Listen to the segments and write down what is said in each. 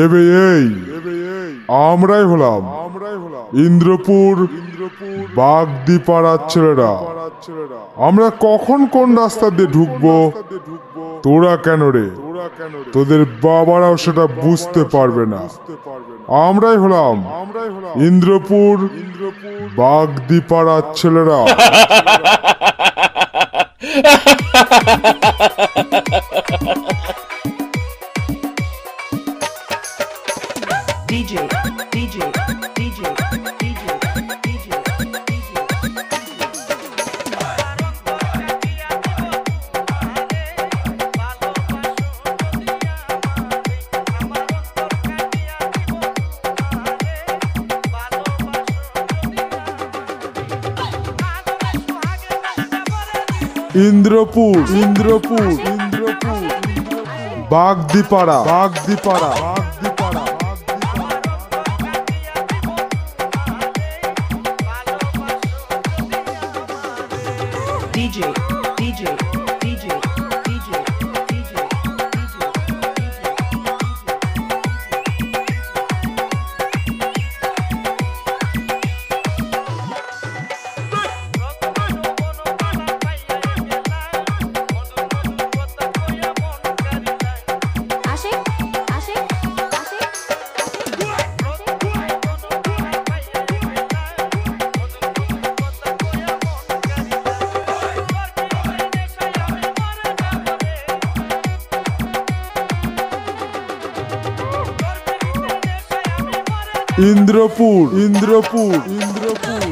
এবে এই আমরাই হলাম ইন্দ্রপুর বাগদিপাড়ার ছেলেরা। আমরা কখন কোন রাস্তা দিয়ে ঢুকবো তোরা কেন রে, তোদের বাবারাও সেটা বুঝতে পারবে না। আমরাই হলাম ইন্দ্রপুর বাগদিপাড়ার ছেলেরা। DJ, DJ, DJ, DJ, DJ, DJ. Indrapur Indrapur Indrapur Bagdipara Bagdipara Bagdipara. DJ, DJ, DJ, DJ, DJ, DJ. Indrapur Indrapur Indrapur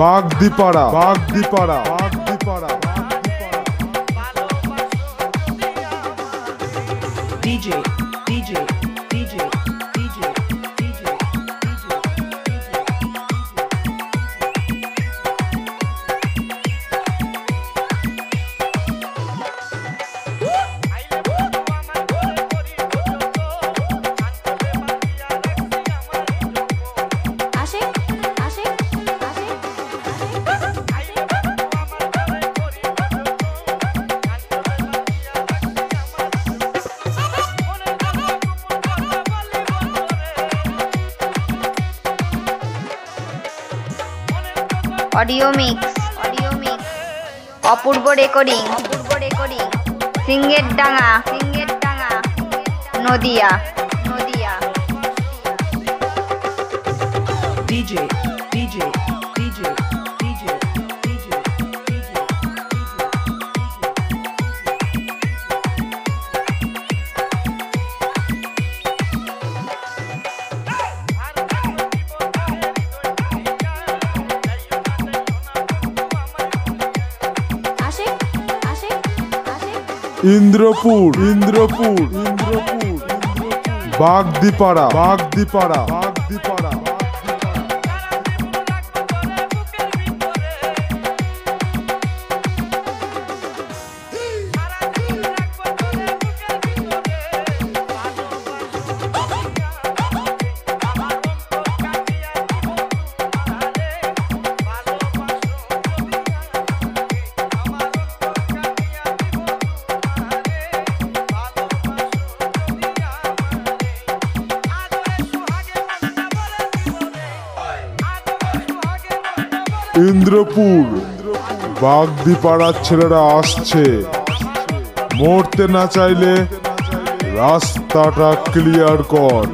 Bagdipara Bagdipara Bagdipara. DJ, DJ, DJ, DJ, DJ, DJ. Audio mix Apurba recording Singerdanga Nadia. DJ, DJ, DJ, DJ, DJ, DJ. Indrapur Indrapur Indrapur Bagdipara Bagdipara Bagdipara. Indrapur বাগদিপাড়ার ছেলেরা আসছে। মরতে না চাইলে রাস্তাটা ক্লিয়ার কর।